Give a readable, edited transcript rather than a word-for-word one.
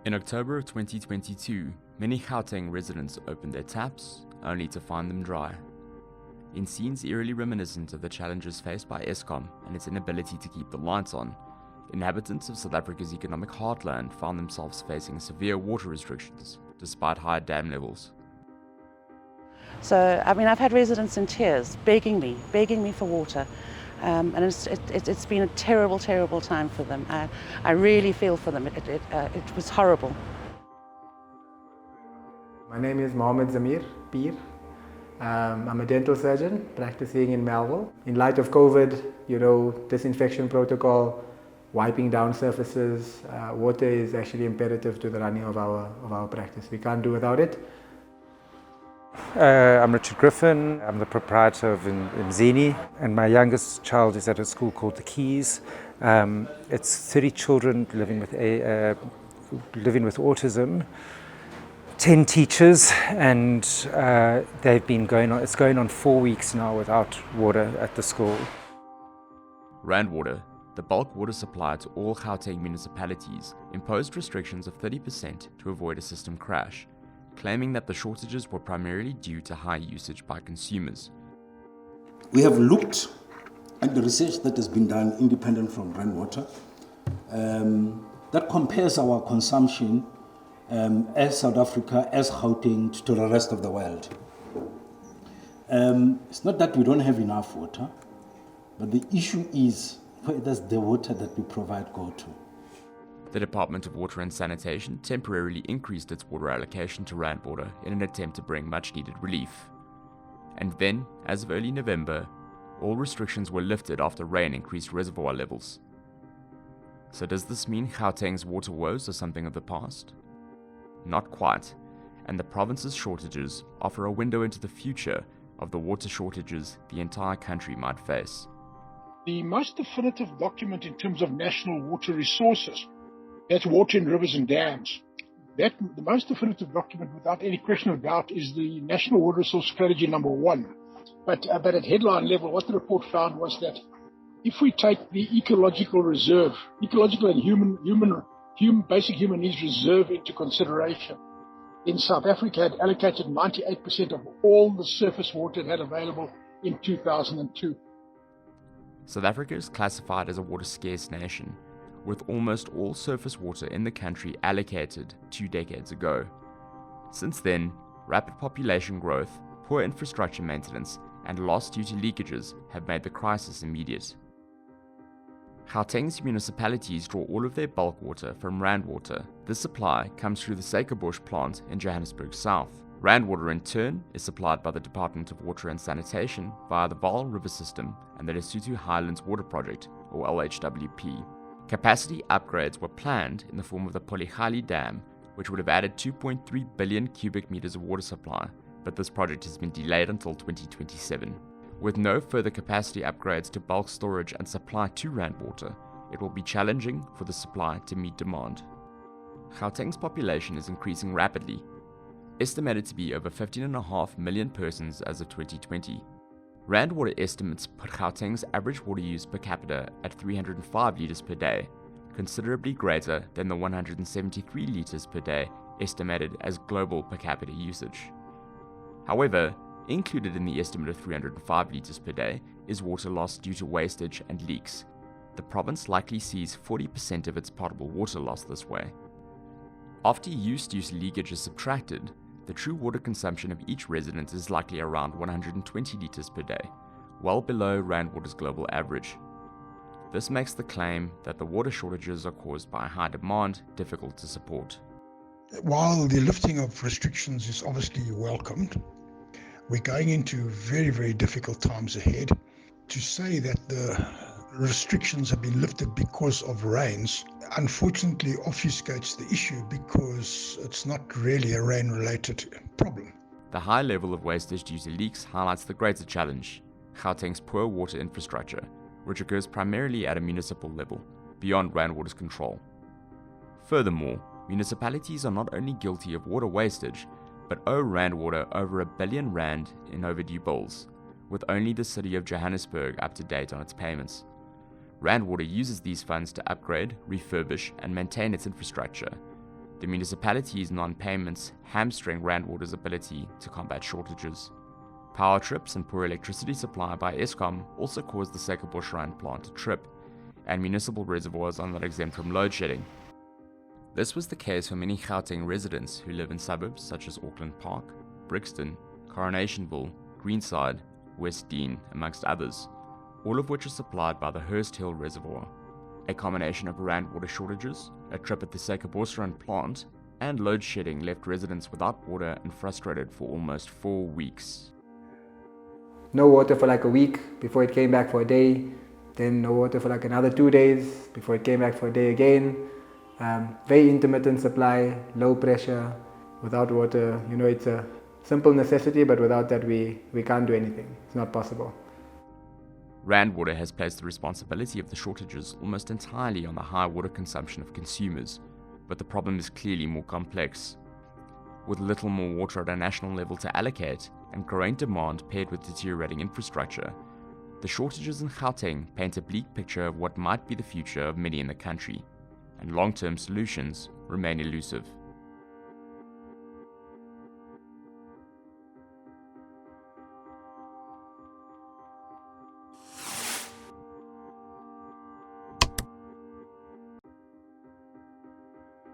In October of 2022, many Gauteng residents opened their taps, only to find them dry. In scenes eerily reminiscent of the challenges faced by Eskom and its inability to keep the lights on, inhabitants of South Africa's economic heartland found themselves facing severe water restrictions, despite high dam levels. So, I've had residents in tears, begging me for water. And it's been a terrible, terrible time for them. I really feel for them. It was horrible. My name is Mohammed Zamir Peer. I'm a dental surgeon practicing in Melville. In light of COVID, disinfection protocol, wiping down surfaces, water is actually imperative to the running of our practice. We can't do without it. I'm Richard Griffin. I'm the proprietor of Mzini, and my youngest child is at a school called The Keys. It's 30 children living with autism, 10 teachers, and it's going on 4 weeks now without water at the school. Randwater, the bulk water supply to all Gauteng municipalities, imposed restrictions of 30% to avoid a system crash, claiming that the shortages were primarily due to high usage by consumers. We have looked at the research that has been done independent from Randwater that compares our consumption as South Africa, as Gauteng, to the rest of the world. It's not that we don't have enough water, but the issue is where does the water that we provide go to? The Department of Water and Sanitation temporarily increased its water allocation to Randwater in an attempt to bring much-needed relief. And then, as of early November, all restrictions were lifted after rain increased reservoir levels. So does this mean Gauteng's water woes are something of the past? Not quite, and the province's shortages offer a window into the future of the water shortages the entire country might face. The most definitive document in terms of national water resources, that's water in rivers and dams. The most definitive document, without any question of doubt, is the National Water Resource Strategy number 1. But at headline level, what the report found was that if we take the ecological and basic human needs reserve into consideration, then South Africa had allocated 98% of all the surface water it had available in 2002. South Africa is classified as a water-scarce nation, with almost all surface water in the country allocated 2 decades ago. Since then, rapid population growth, poor infrastructure maintenance, and loss due to leakages have made the crisis immediate. Gauteng's municipalities draw all of their bulk water from Randwater. This supply comes through the Suburbs plant in Johannesburg South. Randwater in turn is supplied by the Department of Water and Sanitation via the Vaal River System and the Lesotho Highlands Water Project, or LHWP. Capacity upgrades were planned in the form of the Polygali Dam, which would have added 2.3 billion cubic meters of water supply, but this project has been delayed until 2027. With no further capacity upgrades to bulk storage and supply to Randwater, it will be challenging for the supply to meet demand. Gauteng's population is increasing rapidly, estimated to be over 15.5 million persons as of 2020. Randwater estimates put Gauteng's average water use per capita at 305 litres per day, considerably greater than the 173 litres per day estimated as global per capita usage. However, included in the estimate of 305 litres per day is water loss due to wastage and leaks. The province likely sees 40% of its potable water lost this way. After use leakage is subtracted, the true water consumption of each resident is likely around 120 litres per day, well below Randwater's global average. This makes the claim that the water shortages are caused by high demand difficult to support. While the lifting of restrictions is obviously welcomed, we're going into very, very difficult times ahead. To say that the restrictions have been lifted because of rains, unfortunately obfuscates the issue because it's not really a rain-related problem. The high level of wastage due to leaks highlights the greater challenge, Gauteng's poor water infrastructure, which occurs primarily at a municipal level, beyond Randwater's control. Furthermore, municipalities are not only guilty of water wastage, but owe Randwater over R1 billion in overdue bills, with only the city of Johannesburg up to date on its payments. Randwater uses these funds to upgrade, refurbish, and maintain its infrastructure. The municipality's non-payments hamstring Randwater's ability to combat shortages. Power trips and poor electricity supply by Eskom also caused the Suikerboschrand plant to trip, and municipal reservoirs are not exempt from load shedding. This was the case for many Gauteng residents who live in suburbs such as Auckland Park, Brixton, Coronationville, Greenside, West Dean, amongst others, all of which are supplied by the Hurst Hill Reservoir. A combination of Randwater shortages, a trip at the Suikerboschrand plant, and load shedding left residents without water and frustrated for almost 4 weeks. No water for like a week before it came back for a day, then no water for like another 2 days before it came back for a day again. Very intermittent supply, low pressure, without water. You know, it's a simple necessity, but without that we can't do anything. It's not possible. Randwater has placed the responsibility of the shortages almost entirely on the high water consumption of consumers, but the problem is clearly more complex. With little more water at a national level to allocate and growing demand paired with deteriorating infrastructure, the shortages in Gauteng paint a bleak picture of what might be the future of many in the country, and long-term solutions remain elusive.